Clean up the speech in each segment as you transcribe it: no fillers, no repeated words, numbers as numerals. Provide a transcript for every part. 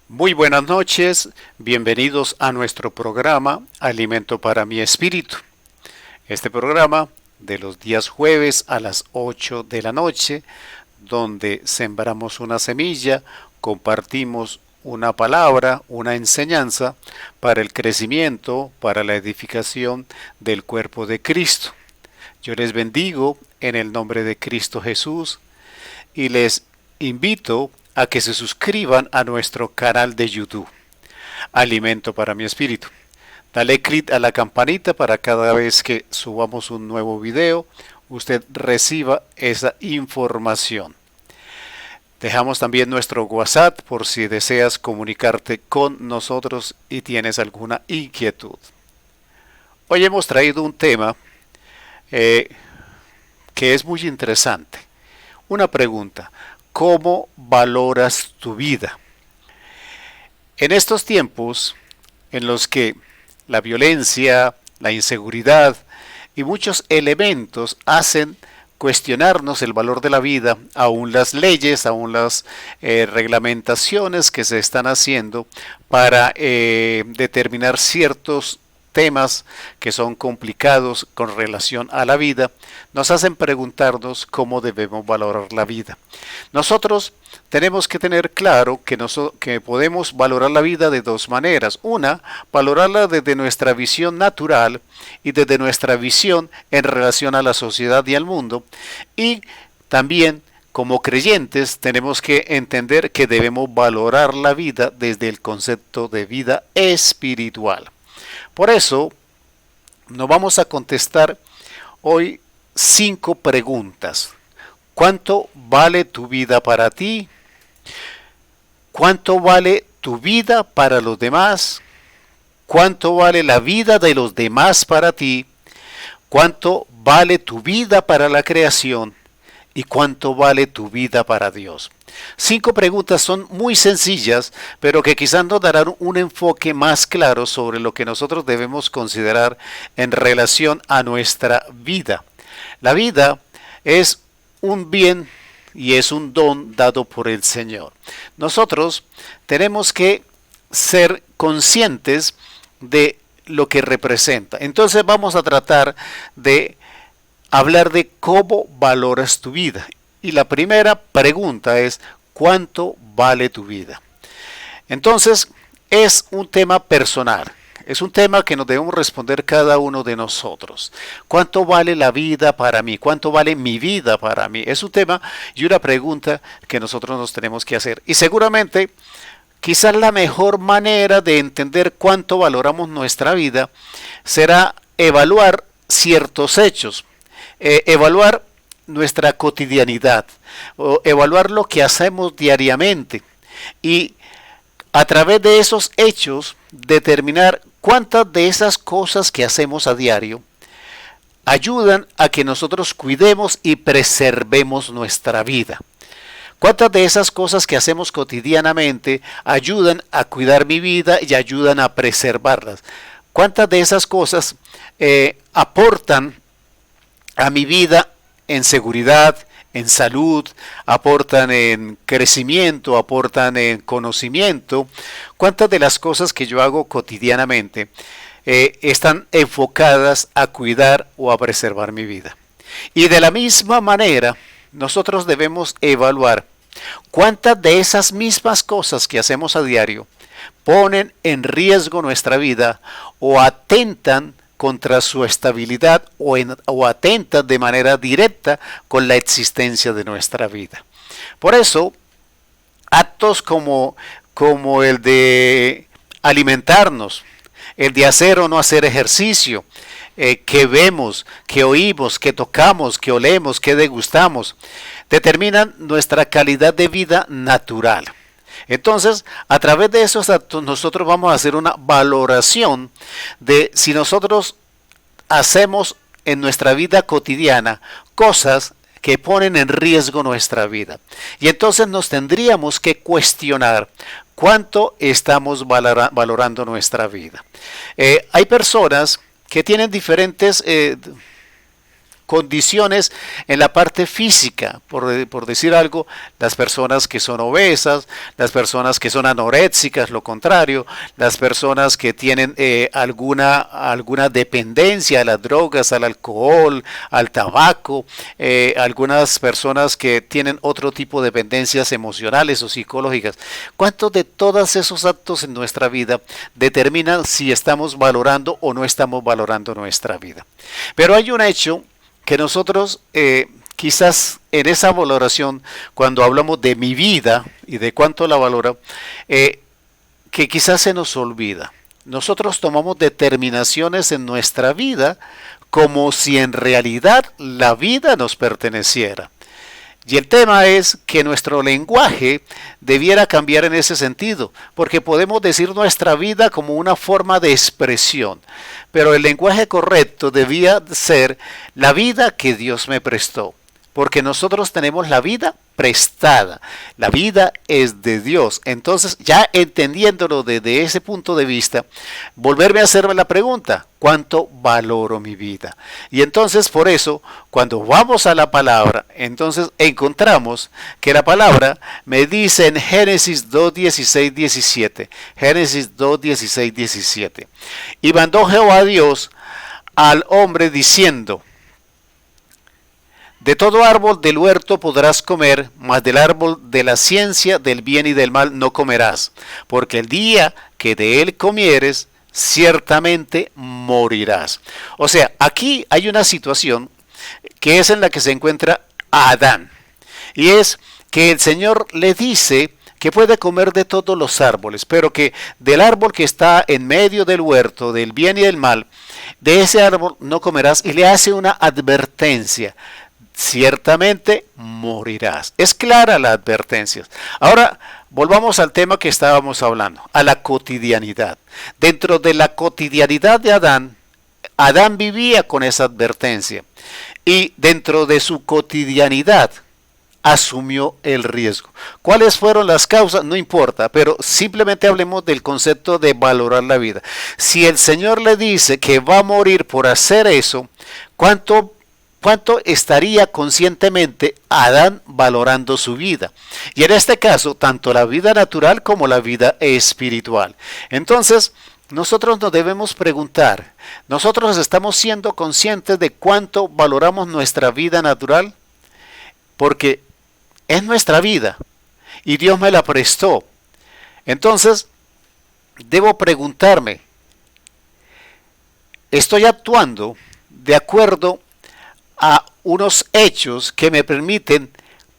Muy buenas noches, bienvenidos a nuestro programa Alimento para mi Espíritu. Este programa de los días jueves a las 8 de la noche, donde sembramos una semilla, compartimos una palabra, una enseñanza para el crecimiento, para la edificación del cuerpo de Cristo. Yo les bendigo en el nombre de Cristo Jesús y les invito a que se suscriban a nuestro canal de YouTube, Alimento para mi Espíritu. Dale clic a la campanita para cada vez que subamos un nuevo video, usted reciba esa información. Dejamos también nuestro WhatsApp por si deseas comunicarte con nosotros y tienes alguna inquietud. Hoy hemos traído un tema que es muy interesante. Una pregunta: ¿cómo valoras tu vida? En estos tiempos en los que la violencia, la inseguridad y muchos elementos hacen cuestionarnos el valor de la vida, aún las leyes, aún las reglamentaciones que se están haciendo para determinar ciertos temas que son complicados con relación a la vida, nos hacen preguntarnos cómo debemos valorar la vida. Nosotros tenemos que tener claro que podemos valorar la vida de dos maneras. Una, valorarla desde nuestra visión natural y desde nuestra visión en relación a la sociedad y al mundo. Y también, como creyentes, tenemos que entender que debemos valorar la vida desde el concepto de vida espiritual. Por eso, nos vamos a contestar hoy 5 preguntas. ¿Cuánto vale tu vida para ti? ¿Cuánto vale tu vida para los demás? ¿Cuánto vale la vida de los demás para ti? ¿Cuánto vale tu vida para la creación? ¿Y cuánto vale tu vida para Dios? 5 preguntas son muy sencillas, pero que quizás nos darán un enfoque más claro sobre lo que nosotros debemos considerar en relación a nuestra vida. La vida es un bien y es un don dado por el Señor. Nosotros tenemos que ser conscientes de lo que representa. Entonces vamos a tratar de hablar de cómo valoras tu vida. Y la primera pregunta es: ¿cuánto vale tu vida? Entonces, es un tema personal. Es un tema que nos debemos responder cada uno de nosotros. ¿Cuánto vale la vida para mí? ¿Cuánto vale mi vida para mí? Es un tema y una pregunta que nosotros nos tenemos que hacer. Y seguramente, quizás la mejor manera de entender cuánto valoramos nuestra vida será evaluar ciertos hechos. Evaluar nuestra cotidianidad, o evaluar lo que hacemos diariamente y a través de esos hechos determinar cuántas de esas cosas que hacemos a diario ayudan a que nosotros cuidemos y preservemos nuestra vida. ¿Cuántas de esas cosas que hacemos cotidianamente ayudan a cuidar mi vida y ayudan a preservarlas? ¿Cuántas de esas cosas aportan a mi vida en seguridad, en salud, aportan en crecimiento, aportan en conocimiento? ¿Cuántas de las cosas que yo hago cotidianamente están enfocadas a cuidar o a preservar mi vida? Y de la misma manera, nosotros debemos evaluar cuántas de esas mismas cosas que hacemos a diario ponen en riesgo nuestra vida o atentan contra su estabilidad o atentan de manera directa con la existencia de nuestra vida. Por eso, actos como el de alimentarnos, el de hacer o no hacer ejercicio, que vemos, que oímos, que tocamos, que olemos, que degustamos, determinan nuestra calidad de vida natural. Entonces, a través de esos actos nosotros vamos a hacer una valoración de si nosotros hacemos en nuestra vida cotidiana cosas que ponen en riesgo nuestra vida. Y entonces nos tendríamos que cuestionar cuánto estamos valorando nuestra vida. Hay personas que tienen diferentes condiciones en la parte física, por decir algo, las personas que son obesas, las personas que son anoréxicas, lo contrario, las personas que tienen alguna dependencia a las drogas, al alcohol, al tabaco, algunas personas que tienen otro tipo de dependencias emocionales o psicológicas. ¿Cuántos de todos esos actos en nuestra vida determinan si estamos valorando o no estamos valorando nuestra vida? Pero hay un hecho que nosotros quizás en esa valoración, cuando hablamos de mi vida y de cuánto la valora, que quizás se nos olvida. Nosotros tomamos determinaciones en nuestra vida como si en realidad la vida nos perteneciera. Y el tema es que nuestro lenguaje debiera cambiar en ese sentido, porque podemos decir nuestra vida como una forma de expresión, pero el lenguaje correcto debía ser la vida que Dios me prestó, porque nosotros tenemos la vida prestada, la vida es de Dios. Entonces, ya entendiéndolo desde ese punto de vista, volverme a hacerme la pregunta, ¿cuánto valoro mi vida? Y entonces, por eso, cuando vamos a la palabra, entonces encontramos que la palabra me dice en Génesis 2, 16, 17, Génesis 2, 16, 17, y mandó Jehová Dios al hombre diciendo, de todo árbol del huerto podrás comer, mas del árbol de la ciencia del bien y del mal no comerás, porque el día que de él comieres, ciertamente morirás. O sea, aquí hay una situación que es en la que se encuentra Adán, y es que el Señor le dice que puede comer de todos los árboles, pero que del árbol que está en medio del huerto, del bien y del mal, de ese árbol no comerás, y le hace una advertencia. Ciertamente morirás. Es clara la advertencia. Ahora volvamos al tema que estábamos hablando, a la cotidianidad. Dentro de la cotidianidad de Adán, Adán vivía con esa advertencia y dentro de su cotidianidad asumió el riesgo. ¿Cuáles fueron las causas? No importa, pero simplemente hablemos del concepto de valorar la vida. Si el Señor le dice que va a morir por hacer eso, ¿cuánto estaría conscientemente Adán valorando su vida? Y en este caso, tanto la vida natural como la vida espiritual. Entonces, nosotros nos debemos preguntar, ¿nosotros estamos siendo conscientes de cuánto valoramos nuestra vida natural? Porque es nuestra vida y Dios me la prestó. Entonces, debo preguntarme, ¿estoy actuando de acuerdo a unos hechos que me permiten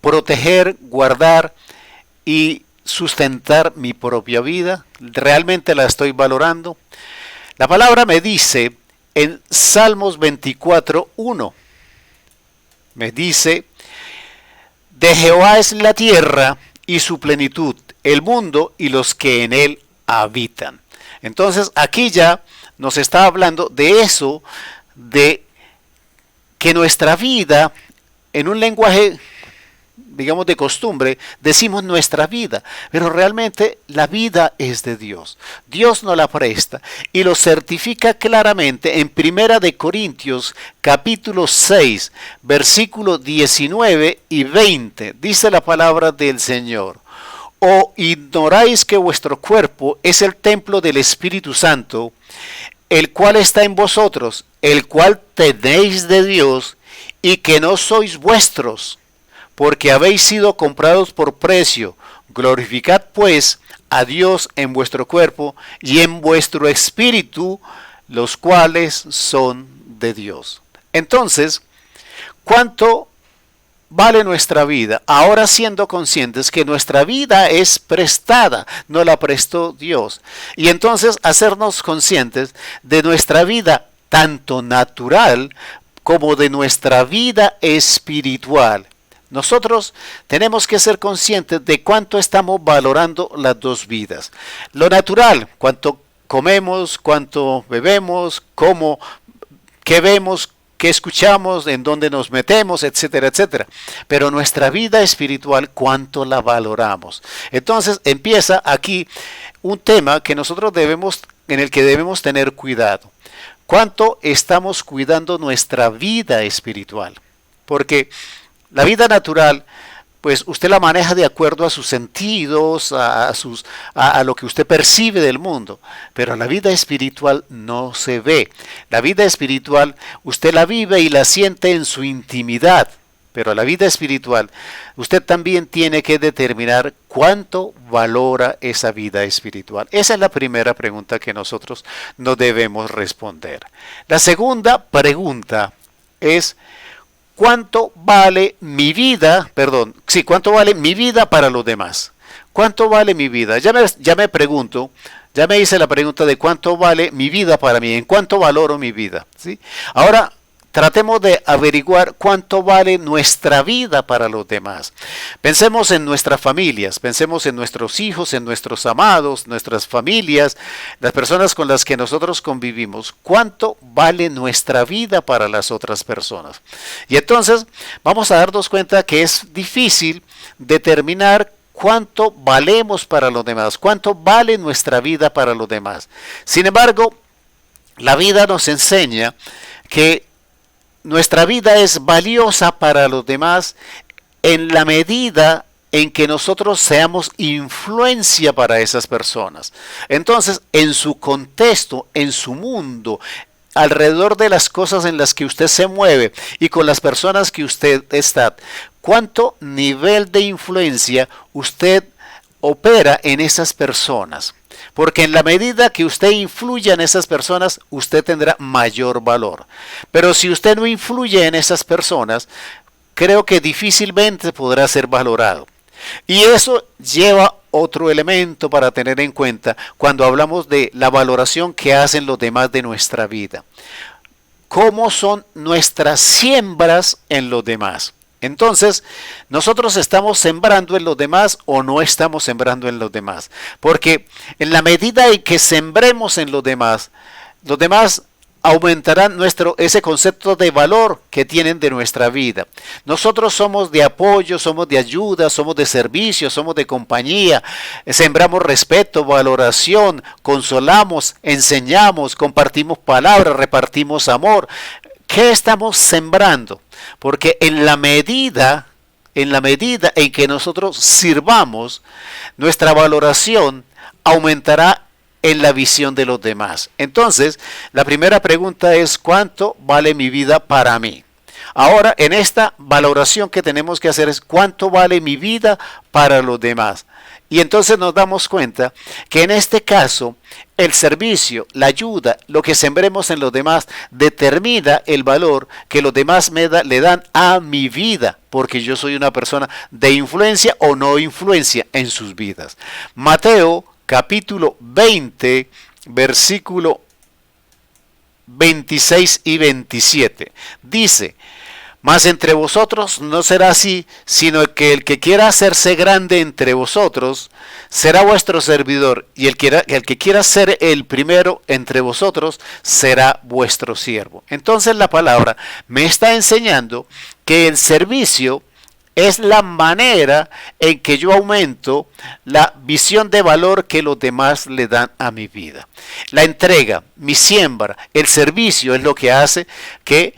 proteger, guardar y sustentar mi propia vida? ¿Realmente la estoy valorando? La palabra me dice en Salmos 24:1, me dice, de Jehová es la tierra y su plenitud, el mundo y los que en él habitan. Entonces aquí ya nos está hablando de eso, de que nuestra vida, en un lenguaje, digamos, de costumbre, decimos nuestra vida, pero realmente la vida es de Dios. Dios nos la presta y lo certifica claramente en Primera de Corintios, capítulo 6, versículos 19 y 20. Dice la palabra del Señor. ¿O ignoráis que vuestro cuerpo es el templo del Espíritu Santo, el cual está en vosotros, el cual tenéis de Dios, y que no sois vuestros, porque habéis sido comprados por precio? Glorificad pues a Dios en vuestro cuerpo y en vuestro espíritu, los cuales son de Dios. Entonces, ¿cuánto vale nuestra vida? Ahora siendo conscientes que nuestra vida es prestada, nos la prestó Dios. Y entonces hacernos conscientes de nuestra vida, tanto natural como de nuestra vida espiritual. Nosotros tenemos que ser conscientes de cuánto estamos valorando las dos vidas. Lo natural, cuánto comemos, cuánto bebemos, cómo, qué vemos, qué escuchamos, en dónde nos metemos, etcétera, etcétera. Pero nuestra vida espiritual, ¿cuánto la valoramos? Entonces empieza aquí un tema que nosotros en el que debemos tener cuidado. ¿Cuánto estamos cuidando nuestra vida espiritual? Porque la vida natural, pues usted la maneja de acuerdo a sus sentidos, a lo que usted percibe del mundo, pero la vida espiritual no se ve. La vida espiritual usted la vive y la siente en su intimidad, pero la vida espiritual usted también tiene que determinar cuánto valora esa vida espiritual. Esa es la primera pregunta que nosotros no debemos responder. La segunda pregunta es: ¿cuánto vale mi vida? ¿Cuánto vale mi vida para los demás? ¿Cuánto vale mi vida? Ya me pregunto, ya me hice la pregunta de cuánto vale mi vida para mí, en cuánto valoro mi vida, ¿sí? Ahora tratemos de averiguar cuánto vale nuestra vida para los demás. Pensemos en nuestras familias, pensemos en nuestros hijos, en nuestros amados, nuestras familias, las personas con las que nosotros convivimos. ¿Cuánto vale nuestra vida para las otras personas? Y entonces vamos a darnos cuenta que es difícil determinar cuánto valemos para los demás, cuánto vale nuestra vida para los demás. Sin embargo, la vida nos enseña que nuestra vida es valiosa para los demás en la medida en que nosotros seamos influencia para esas personas. Entonces, en su contexto, en su mundo, alrededor de las cosas en las que usted se mueve y con las personas que usted está, ¿cuánto nivel de influencia usted opera en esas personas? Porque en la medida que usted influya en esas personas, usted tendrá mayor valor. Pero si usted no influye en esas personas, creo que difícilmente podrá ser valorado. Y eso lleva otro elemento para tener en cuenta cuando hablamos de la valoración que hacen los demás de nuestra vida. ¿Cómo son nuestras siembras en los demás? Entonces, ¿nosotros estamos sembrando en los demás o no estamos sembrando en los demás? Porque en la medida en que sembremos en los demás aumentarán ese concepto de valor que tienen de nuestra vida. Nosotros somos de apoyo, somos de ayuda, somos de servicio, somos de compañía, sembramos respeto, valoración, consolamos, enseñamos, compartimos palabras, repartimos amor. ¿Qué estamos sembrando? Porque en la medida en que nosotros sirvamos, nuestra valoración aumentará en la visión de los demás. Entonces, la primera pregunta es: ¿cuánto vale mi vida para mí? Ahora, en esta valoración que tenemos que hacer es: ¿cuánto vale mi vida para los demás? Y entonces nos damos cuenta que en este caso el servicio, la ayuda, lo que sembremos en los demás determina el valor que los demás le dan a mi vida, porque yo soy una persona de influencia o no influencia en sus vidas. Mateo capítulo 20, versículo 26 y 27 dice: mas entre vosotros no será así, sino que el que quiera hacerse grande entre vosotros será vuestro servidor, y el que quiera ser el primero entre vosotros será vuestro siervo. Entonces la palabra me está enseñando que el servicio es la manera en que yo aumento la visión de valor que los demás le dan a mi vida. La entrega, mi siembra, el servicio es lo que hace que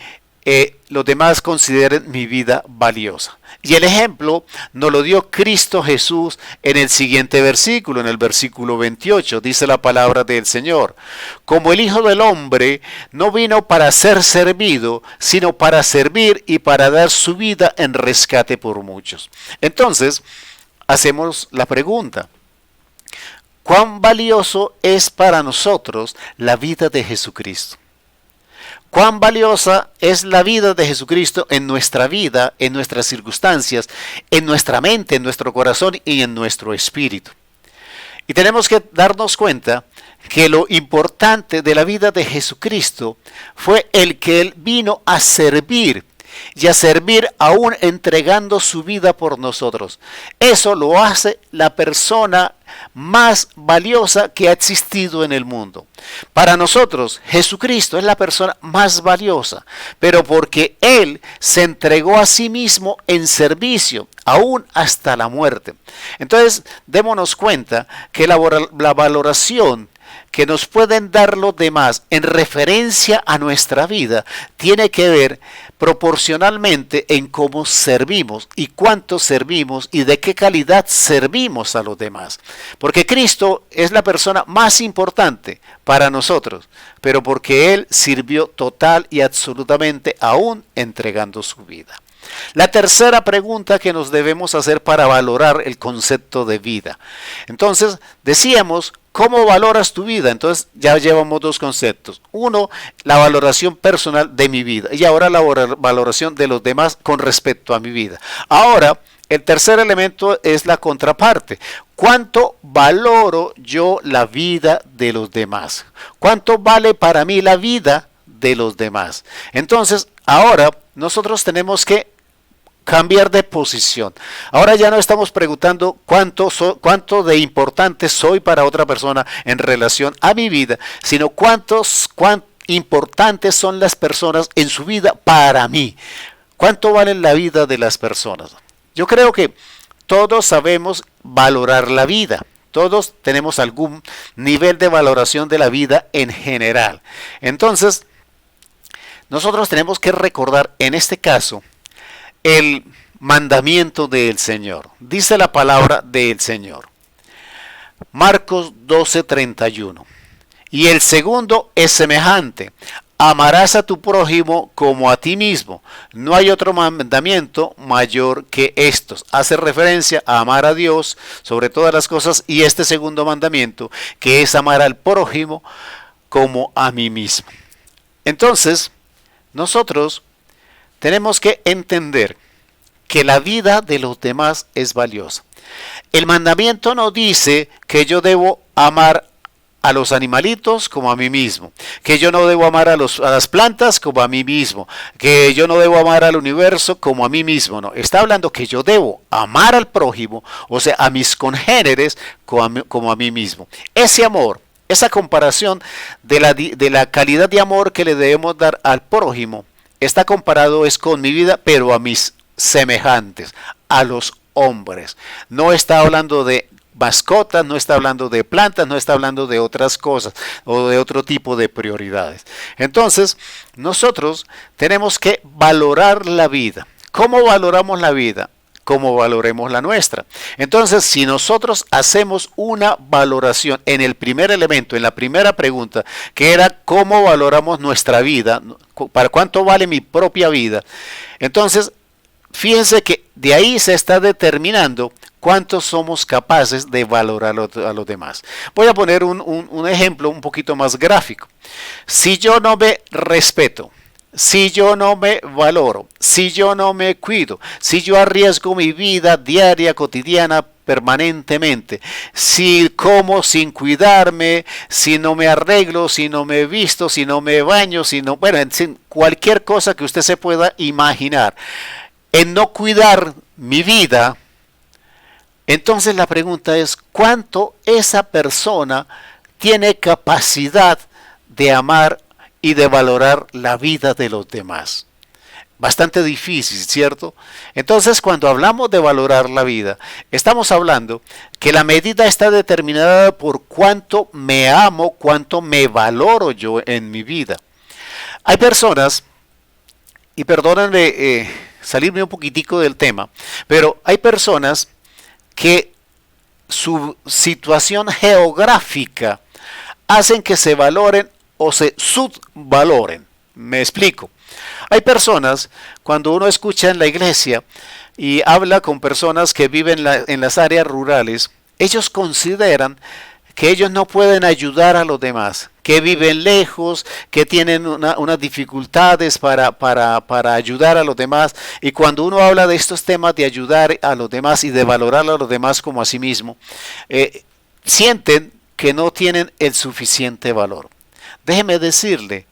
los demás consideren mi vida valiosa. Y el ejemplo nos lo dio Cristo Jesús en el siguiente versículo, en el versículo 28, dice la palabra del Señor: como el Hijo del Hombre no vino para ser servido, sino para servir y para dar su vida en rescate por muchos. Entonces, hacemos la pregunta: ¿cuán valioso es para nosotros la vida de Jesucristo? ¿Cuán valiosa es la vida de Jesucristo en nuestra vida, en nuestras circunstancias, en nuestra mente, en nuestro corazón y en nuestro espíritu? Y tenemos que darnos cuenta que lo importante de la vida de Jesucristo fue el que Él vino a servir, y a servir aún entregando su vida por nosotros. Eso lo hace la persona más valiosa que ha existido en el mundo. Para nosotros, Jesucristo es la persona más valiosa, pero porque Él se entregó a sí mismo en servicio, aún hasta la muerte. Entonces, démonos cuenta que la valoración que nos pueden dar los demás en referencia a nuestra vida tiene que ver proporcionalmente en cómo servimos y cuánto servimos y de qué calidad servimos a los demás. Porque Cristo es la persona más importante para nosotros, pero porque Él sirvió total y absolutamente aún entregando su vida. La tercera pregunta que nos debemos hacer para valorar el concepto de vida. Entonces, decíamos, ¿cómo valoras tu vida? Entonces, ya llevamos dos conceptos. Uno, la valoración personal de mi vida. Y ahora la valoración de los demás con respecto a mi vida. Ahora, el tercer elemento es la contraparte. ¿Cuánto valoro yo la vida de los demás? ¿Cuánto vale para mí la vida de los demás? Entonces, ahora nosotros tenemos que cambiar de posición. Ahora ya no estamos preguntando cuánto de importante soy para otra persona en relación a mi vida, sino cuán importantes son las personas en su vida para mí. ¿Cuánto vale la vida de las personas? Yo creo que todos sabemos valorar la vida. Todos tenemos algún nivel de valoración de la vida en general. Entonces, nosotros tenemos que recordar en este caso el mandamiento del Señor. Dice la palabra del Señor. Marcos 12:31. Y el segundo es semejante. Amarás a tu prójimo como a ti mismo. No hay otro mandamiento mayor que estos. Hace referencia a amar a Dios sobre todas las cosas y este segundo mandamiento, que es amar al prójimo como a mí mismo. Entonces, nosotros tenemos que entender que la vida de los demás es valiosa. El mandamiento no dice que yo debo amar a los animalitos como a mí mismo, que yo no debo amar a las plantas como a mí mismo, que yo no debo amar al universo como a mí mismo. No, está hablando que yo debo amar al prójimo, o sea, a mis congéneres como a mí mismo. Ese amor, esa comparación de la calidad de amor que le debemos dar al prójimo, está comparado es con mi vida, pero a mis semejantes, a los hombres. No está hablando de mascotas, no está hablando de plantas, no está hablando de otras cosas o de otro tipo de prioridades. Entonces, nosotros tenemos que valorar la vida. ¿Cómo valoramos la vida? Como valoremos la nuestra. Entonces, si nosotros hacemos una valoración en el primer elemento, en la primera pregunta, que era cómo valoramos nuestra vida, para cuánto vale mi propia vida, entonces, fíjense que de ahí se está determinando cuánto somos capaces de valorar a los demás. Voy a poner un ejemplo un poquito más gráfico. Si yo no me respeto, si yo no me valoro, si yo no me cuido, si yo arriesgo mi vida diaria, cotidiana, permanentemente, si como sin cuidarme, si no me arreglo, si no me visto, si no me baño, bueno, en fin, cualquier cosa que usted se pueda imaginar, en no cuidar mi vida, entonces la pregunta es, ¿cuánto esa persona tiene capacidad de amar y de valorar la vida de los demás? Bastante difícil, ¿cierto? Entonces, cuando hablamos de valorar la vida, estamos hablando que la medida está determinada por cuánto me amo, cuánto me valoro yo en mi vida. Hay personas, y perdónenme salirme un poquitico del tema, pero hay personas que su situación geográfica hacen que se valoren o se subvaloren. Me explico. Hay personas, cuando uno escucha en la iglesia y habla con personas que viven en las áreas rurales, ellos consideran que ellos no pueden ayudar a los demás, que viven lejos, que tienen unas dificultades para ayudar a los demás. Y cuando uno habla de estos temas de ayudar a los demás y de valorar a los demás como a sí mismo, sienten que no tienen el suficiente valor. Déjeme decirle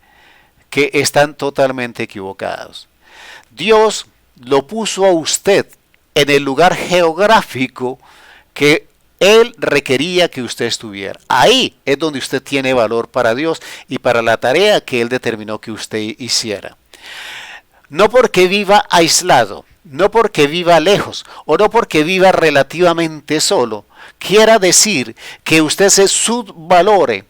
que están totalmente equivocados. Dios lo puso a usted en el lugar geográfico que Él requería que usted estuviera. Ahí es donde usted tiene valor para Dios y para la tarea que Él determinó que usted hiciera. No porque viva aislado, no porque viva lejos o no porque viva relativamente solo, quiera decir que usted se subvalore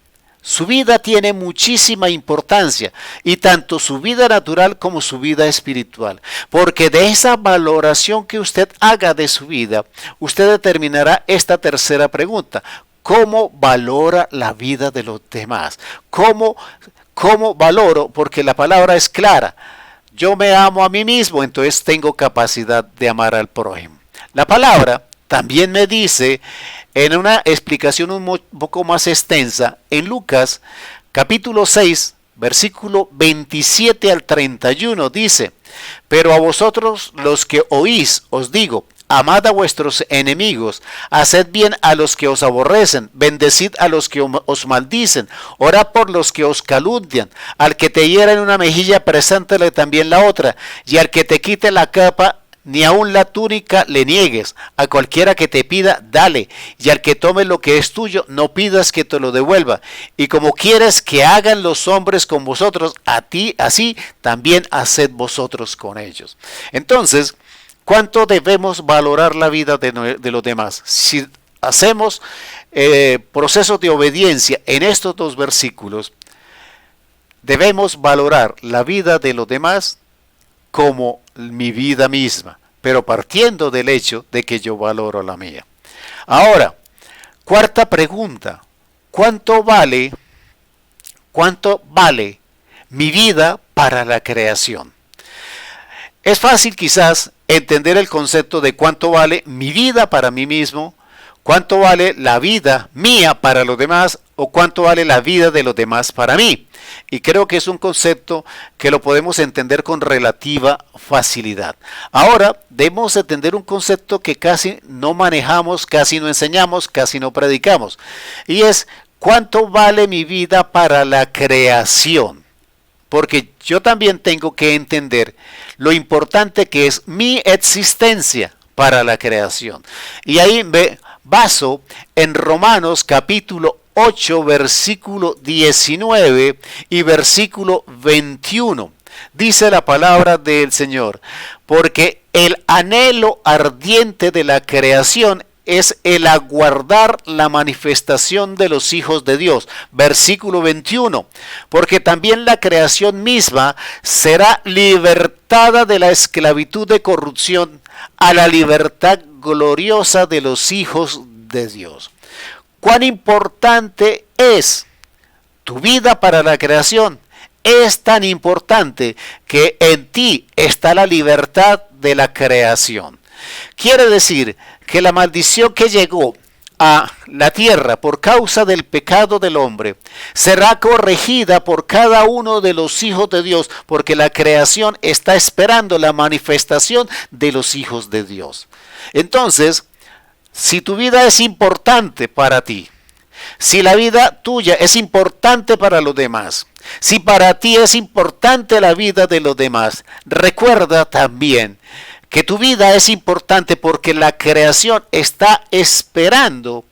Su vida tiene muchísima importancia, y tanto su vida natural como su vida espiritual, porque de esa valoración que usted haga de su vida, usted determinará esta tercera pregunta: ¿cómo valora la vida de los demás? ¿Cómo valoro? Porque la palabra es clara. Yo me amo a mí mismo, entonces tengo capacidad de amar al prójimo. La palabra también me dice, en una explicación un poco más extensa, en Lucas capítulo 6, versículo 27 al 31, dice: pero a vosotros los que oís os digo, amad a vuestros enemigos, haced bien a los que os aborrecen, bendecid a los que os maldicen, orad por los que os calumnian, al que te hiera en una mejilla, preséntale también la otra, y al que te quite la capa, ni aun la túnica le niegues. A cualquiera que te pida, dale, y al que tome lo que es tuyo, no pidas que te lo devuelva. Y como quieres que hagan los hombres con vosotros, a ti así también haced vosotros con ellos. Entonces, ¿cuánto debemos valorar la vida de los demás? Si hacemos procesos de obediencia en estos dos versículos, debemos valorar la vida de los demás como mi vida misma, pero partiendo del hecho de que yo valoro la mía. Ahora, cuarta pregunta: ¿cuánto vale mi vida para la creación? Es fácil quizás entender el concepto de cuánto vale mi vida para mí mismo, cuánto vale la vida mía para los demás, o cuánto vale la vida de los demás para mí. Y creo que es un concepto que lo podemos entender con relativa facilidad. Ahora debemos entender un concepto que casi no manejamos, casi no enseñamos, casi no predicamos. Y es: ¿cuánto vale mi vida para la creación? Porque yo también tengo que entender lo importante que es mi existencia para la creación. Y ahí me baso en Romanos capítulo 8, versículo 19 y versículo 21. Dice la palabra del Señor: porque el anhelo ardiente de la creación es el aguardar la manifestación de los hijos de Dios. Versículo 21. Porque también la creación misma será libertada de la esclavitud de corrupción a la libertad gloriosa de los hijos de Dios. ¿Cuán importante es tu vida para la creación? Es tan importante que en ti está la libertad de la creación. Quiere decir que la maldición que llegó a la tierra por causa del pecado del hombre será corregida por cada uno de los hijos de Dios, porque la creación está esperando la manifestación de los hijos de Dios. Entonces, si tu vida es importante para ti, si la vida tuya es importante para los demás, si para ti es importante la vida de los demás, recuerda también que tu vida es importante, porque la creación está esperando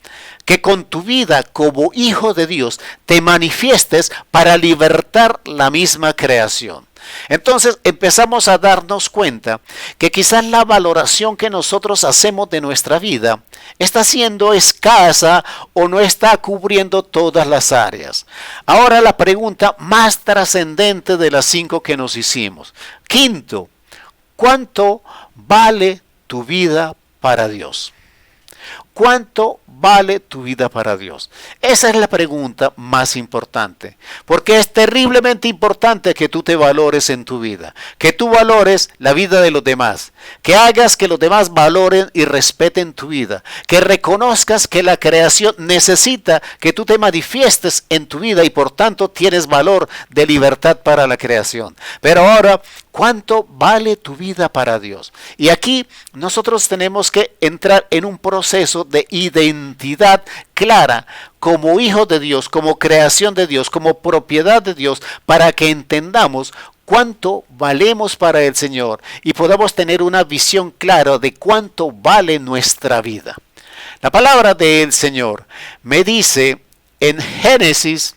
que con tu vida como hijo de Dios te manifiestes para libertar la misma creación. Entonces empezamos a darnos cuenta que quizás la valoración que nosotros hacemos de nuestra vida está siendo escasa o no está cubriendo todas las áreas. Ahora la pregunta más trascendente de las 5 que nos hicimos. Quinto: ¿cuánto vale tu vida para Dios? ¿Cuánto vale tu vida para Dios? Esa es la pregunta más importante, porque es terriblemente importante que tú te valores en tu vida, que tú valores la vida de los demás, que hagas que los demás valoren y respeten tu vida, que reconozcas que la creación necesita que tú te manifiestes en tu vida y por tanto tienes valor de libertad para la creación. Pero ahora, ¿cuánto vale tu vida para Dios? Y aquí nosotros tenemos que entrar en un proceso de identidad clara como hijos de Dios, como creación de Dios, como propiedad de Dios, para que entendamos cuánto valemos para el Señor y podamos tener una visión clara de cuánto vale nuestra vida. La palabra del Señor me dice en Génesis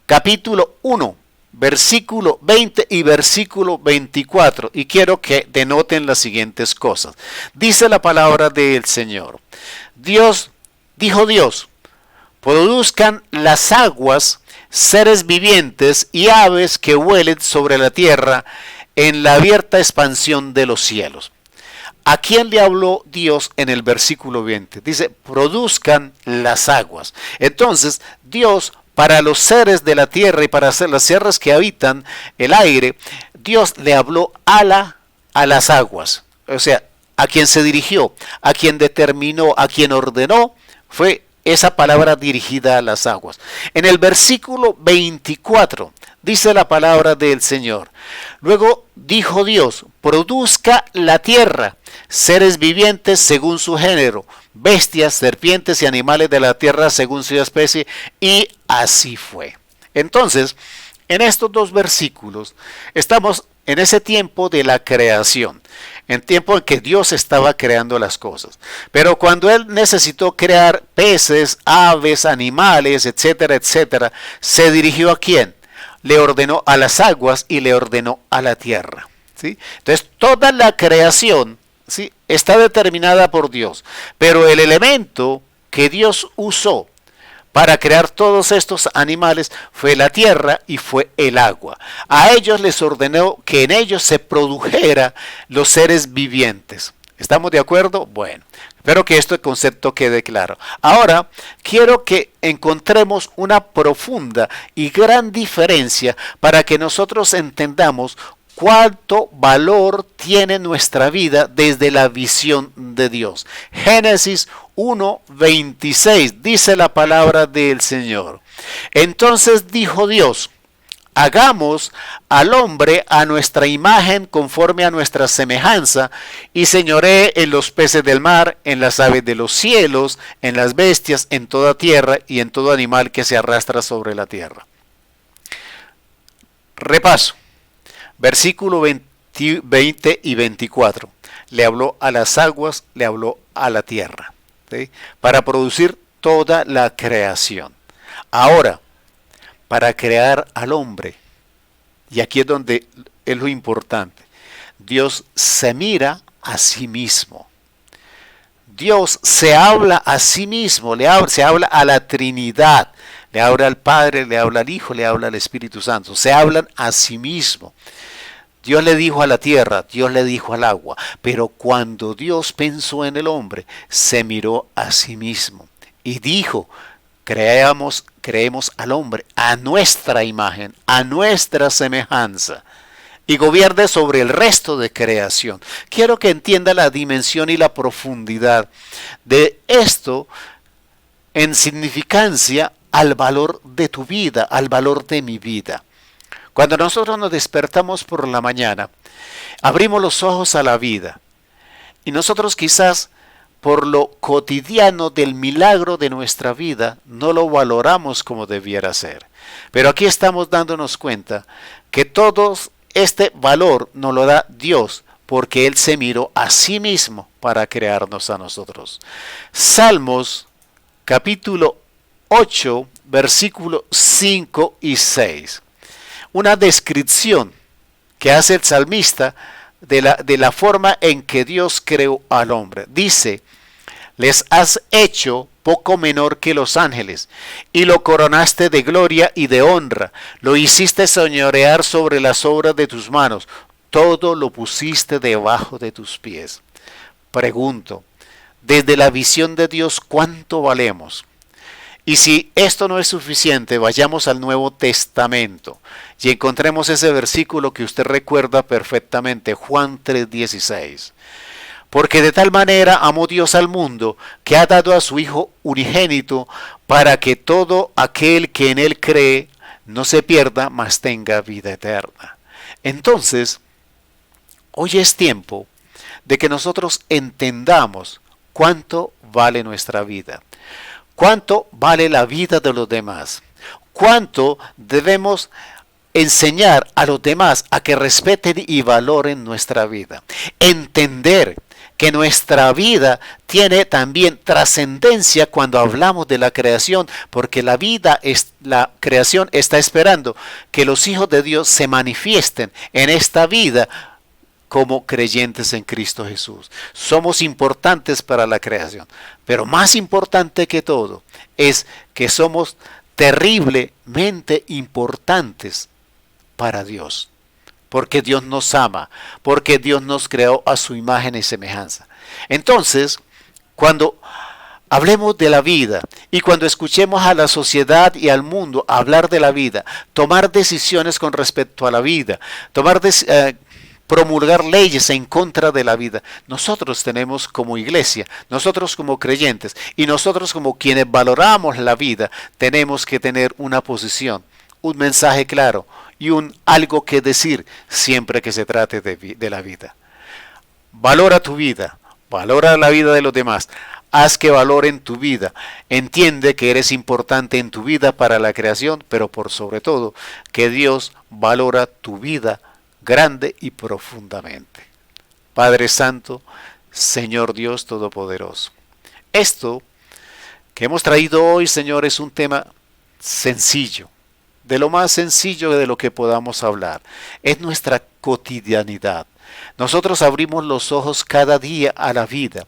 capítulo 1, versículo 20 y versículo 24, y quiero que denoten las siguientes cosas. Dice la palabra del Señor: Dios, dijo Dios, produzcan las aguas seres vivientes y aves que vuelen sobre la tierra en la abierta expansión de los cielos. ¿A quién le habló Dios en el versículo 20? Dice, produzcan las aguas. Entonces, Dios, para los seres de la tierra y para los seres que habitan el aire, Dios le habló a las aguas. O sea, a quien se dirigió, a quien determinó, a quien ordenó, fue esa palabra dirigida a las aguas. En el versículo 24 dice la palabra del Señor. Luego dijo Dios, produzca la tierra seres vivientes según su género, bestias, serpientes y animales de la tierra según su especie, y así fue. Entonces, en estos dos versículos estamos en ese tiempo de la creación, en tiempo en que Dios estaba creando las cosas. Pero cuando Él necesitó crear peces, aves, animales, etcétera, etcétera, ¿se dirigió a quién? Le ordenó a las aguas y le ordenó a la tierra, ¿sí? Entonces, toda la creación, ¿sí?, está determinada por Dios, pero el elemento que Dios usó para crear todos estos animales fue la tierra y fue el agua. A ellos les ordenó que en ellos se produjera los seres vivientes. ¿Estamos de acuerdo? Bueno, espero que este concepto quede claro. Ahora, quiero que encontremos una profunda y gran diferencia para que nosotros entendamos cuánto valor tiene nuestra vida desde la visión de Dios. Génesis 1:26 dice la palabra del Señor. Entonces dijo Dios, hagamos al hombre a nuestra imagen conforme a nuestra semejanza, y señoree en los peces del mar, en las aves de los cielos, en las bestias, en toda tierra y en todo animal que se arrastra sobre la tierra. Repaso. Versículo 20 y 24. Le habló a las aguas, le habló a la tierra, ¿sí?, para producir toda la creación. Ahora, para crear al hombre, y aquí es donde es lo importante, Dios se mira a sí mismo. Dios se habla a sí mismo, se habla a la Trinidad, le habla al Padre, le habla al Hijo, le habla al Espíritu Santo, se hablan a sí mismo. Dios le dijo a la tierra, Dios le dijo al agua, pero cuando Dios pensó en el hombre, se miró a sí mismo y dijo, creemos al hombre a nuestra imagen, a nuestra semejanza, y gobierne sobre el resto de creación. Quiero que entienda la dimensión y la profundidad de esto en significancia al valor de tu vida, al valor de mi vida. Cuando nosotros nos despertamos por la mañana, abrimos los ojos a la vida y nosotros quizás por lo cotidiano del milagro de nuestra vida no lo valoramos como debiera ser. Pero aquí estamos dándonos cuenta que todo este valor nos lo da Dios porque Él se miró a sí mismo para crearnos a nosotros. Salmos capítulo 8, versículos 5 y 6. Una descripción que hace el salmista de la forma en que Dios creó al hombre. Dice, les has hecho poco menor que los ángeles, y lo coronaste de gloria y de honra, lo hiciste señorear sobre las obras de tus manos, todo lo pusiste debajo de tus pies. Pregunto, desde la visión de Dios, ¿cuánto valemos? Y si esto no es suficiente, vayamos al Nuevo Testamento y encontremos ese versículo que usted recuerda perfectamente, Juan 3:16. Porque de tal manera amó Dios al mundo, que ha dado a su Hijo unigénito, para que todo aquel que en Él cree no se pierda, mas tenga vida eterna. Entonces, hoy es tiempo de que nosotros entendamos cuánto vale nuestra vida. ¿Cuánto vale la vida de los demás? ¿Cuánto debemos enseñar a los demás a que respeten y valoren nuestra vida? Entender que nuestra vida tiene también trascendencia cuando hablamos de la creación, porque la creación está esperando que los hijos de Dios se manifiesten en esta vida como creyentes en Cristo Jesús. Somos importantes para la creación, pero más importante que todo es que somos terriblemente importantes para Dios, porque Dios nos ama, porque Dios nos creó a su imagen y semejanza. Entonces, cuando hablemos de la vida y cuando escuchemos a la sociedad y al mundo hablar de la vida, tomar decisiones con respecto a la vida, promulgar leyes en contra de la vida, nosotros tenemos como iglesia, nosotros como creyentes y nosotros como quienes valoramos la vida, tenemos que tener una posición, un mensaje claro y algo que decir siempre que se trate de la vida. Valora tu vida, valora la vida de los demás. Haz que valoren tu vida. Entiende que eres importante en tu vida para la creación, pero por sobre todo, que Dios valora tu vida grande y profundamente. Padre Santo, Señor Dios Todopoderoso. Esto que hemos traído hoy, Señor, es un tema sencillo, de lo más sencillo de lo que podamos hablar. Es nuestra cotidianidad. Nosotros abrimos los ojos cada día a la vida.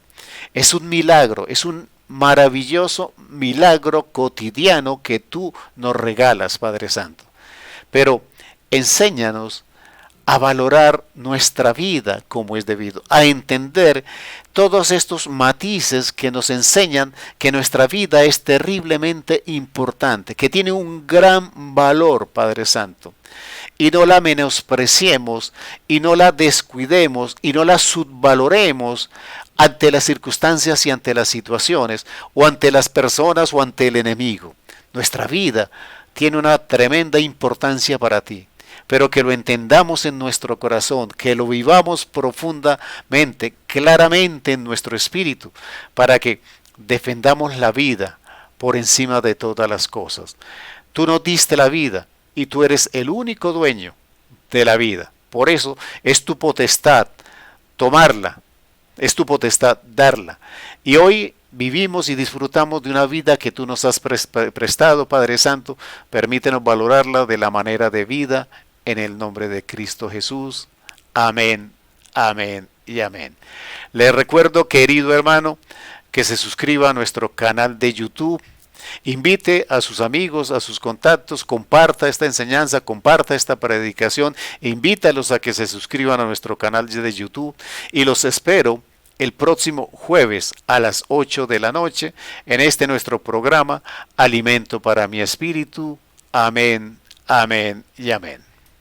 Es un milagro, es un maravilloso milagro cotidiano que tú nos regalas, Padre Santo. Pero enséñanos a valorar nuestra vida como es debido, a entender todos estos matices que nos enseñan que nuestra vida es terriblemente importante, que tiene un gran valor, Padre Santo. Y no la menospreciemos, y no la descuidemos, y no la subvaloremos ante las circunstancias y ante las situaciones, o ante las personas o ante el enemigo. Nuestra vida tiene una tremenda importancia para ti, pero que lo entendamos en nuestro corazón, que lo vivamos profundamente, claramente en nuestro espíritu, para que defendamos la vida por encima de todas las cosas. Tú nos diste la vida y tú eres el único dueño de la vida. Por eso es tu potestad tomarla, es tu potestad darla. Y hoy vivimos y disfrutamos de una vida que tú nos has prestado, Padre Santo. Permítenos valorarla de la manera de vida, en el nombre de Cristo Jesús. Amén, amén y amén. Les recuerdo, querido hermano, que se suscriba a nuestro canal de YouTube. Invite a sus amigos, a sus contactos, comparta esta enseñanza, comparta esta predicación, invítalos a que se suscriban a nuestro canal de YouTube y los espero el próximo jueves a las 8 de la noche en este nuestro programa Alimento para mi Espíritu. Amén, amén y amén.